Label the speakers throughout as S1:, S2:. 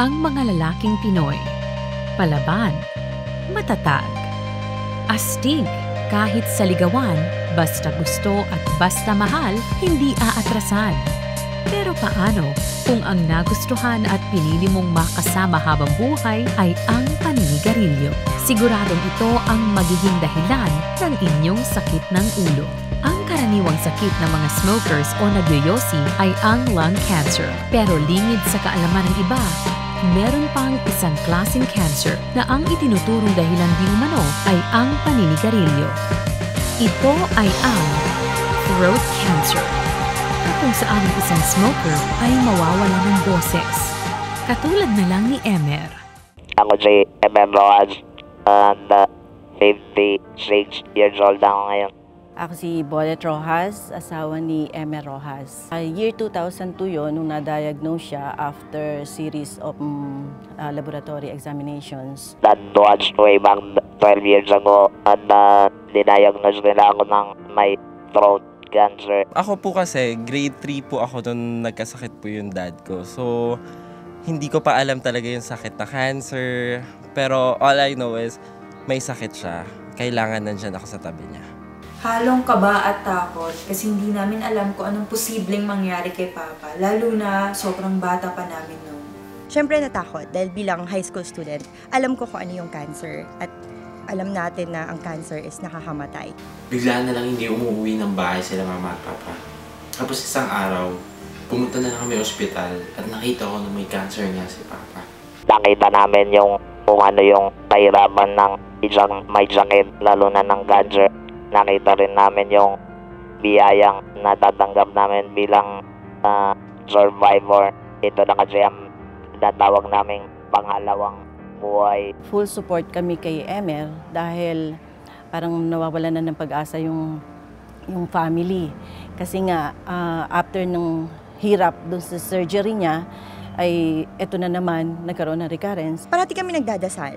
S1: Ang mga lalaking Pinoy, palaban, matatag, astig, kahit sa ligawan, basta gusto at basta mahal, hindi aatrasan. Pero paano kung ang nagustuhan at pinili mong makasama habang buhay ay ang paninigarilyo? Siguradong ito ang magiging dahilan ng inyong sakit ng ulo. Ang karaniwang sakit ng mga smokers o nagyoyosi ay ang lung cancer. Pero lingid sa kaalaman ng iba, meron pang isang klaseng cancer na ang itinuturong dahilan di umano ay ang paninigarilyo. Ito ay ang throat cancer, na kung saan ang isang smoker ay mawawala ng boses. Katulad na lang ni Emer.
S2: Ako si Emer Rojas and 56 years old ako ngayon.
S3: Ako si Bolet Rojas, asawa ni Emer Rojas. Year 2002 yun, nung na-diagnose siya after series of laboratory examinations.
S2: That was way back 12 years ago and diniagnose nila ako ng may throat cancer.
S4: Ako po kasi, grade 3 po ako nung nagkasakit po yung dad ko. So, hindi ko pa alam talaga yung sakit na cancer. Pero all I know is, may sakit siya. Kailangan nandyan ako sa tabi niya.
S5: Halong kaba at takot kasi hindi namin alam kung anong posibleng mangyari kay Papa, lalo na sobrang bata pa namin noon.
S6: Siyempre natakot dahil bilang high school student, alam ko kung ano yung cancer at alam natin na ang cancer is nakakamatay.
S7: Bigla na lang hindi umuwi ng bahay sila mama at papa. Tapos isang araw, pumunta na lang kami ospital at nakita ko na may cancer niya si Papa.
S2: Nakita namin yung kung ano yung kahirapan ng isang may sakit, lalo na ng cancer. Nakita rin namin yung biyayang natatanggap namin bilang survivor. Ito na kasi ang natawag naming pangalawang buhay.
S3: Full support kami kay Emer dahil parang nawawalan na ng pag-asa yung family. Kasi nga, after ng hirap dun sa surgery niya, ay eto na naman, nagkaroon ng recurrence.
S6: Parati kami nagdadasal.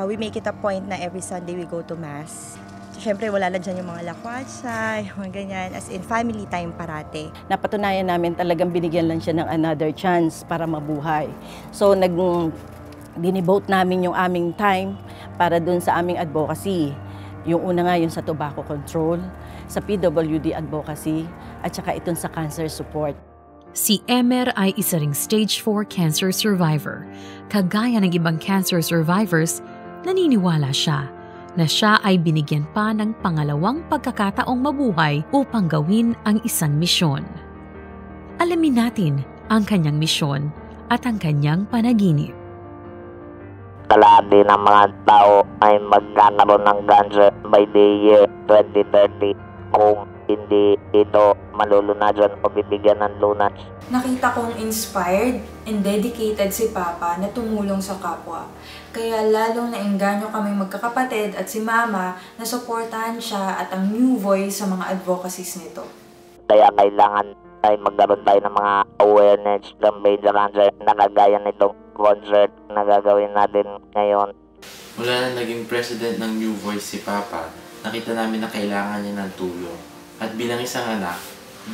S6: We make it a point na every Sunday we go to Mass. Siyempre, wala lang dyan yung mga lakwatsa, yung mga ganyan. As in, family time parati.
S3: Napatunayan namin talagang binigyan lang siya ng another chance para mabuhay. So, dinivote namin yung aming time para dun sa aming advocacy. Yung una nga yung sa tobacco control, sa PWD advocacy, at saka itong sa cancer support.
S1: Si Emer ay isa ring stage 4 cancer survivor. Kagaya ng ibang cancer survivors, naniniwala siya na siya ay binigyan pa ng pangalawang pagkakataong mabuhay upang gawin ang isang misyon. Alamin natin ang kanyang misyon at ang kanyang panaginip.
S2: Kalahati ng mga tao ay magkakaroon ng cancer by the year 2030 kung hindi ito malulunasan o bibigyan ng lunas.
S5: Nakita kong inspired and dedicated si Papa na tumulong sa kapwa. Kaya lalong naengganyo kaming magkakapatid at si Mama na suportahan siya at ang new voice sa mga advocacies nito.
S2: Kaya kailangan ay magkaroon tayo ng mga awareness campaign sa cancer na kagaya nitong concert na gagawin natin ngayon.
S7: Mula na naging president ng New Voice si Papa, nakita namin na kailangan niya ng tulong. At bilang isang anak,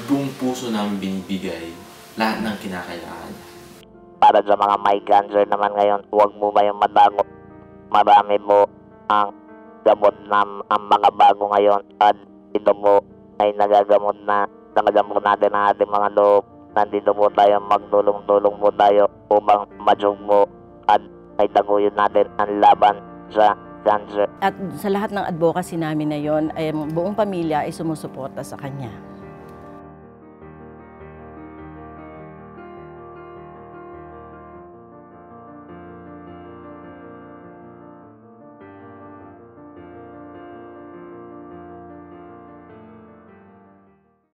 S7: buong puso namin binibigay lahat ng kinakailangan niya.
S2: Para sa mga may cancer naman ngayon, huwag mo kayong matakot. Marami po ang gamot na ang mga bago ngayon at ito po ay nagagamot na nagagamot natin ang ating mga loob. Nandito po tayo, magtulong-tulong po tayo upang masugpo at ay taguyod natin ang laban sa cancer.
S3: At sa lahat ng advocacy namin na yon, ay buong pamilya ay sumusuporta sa kanya.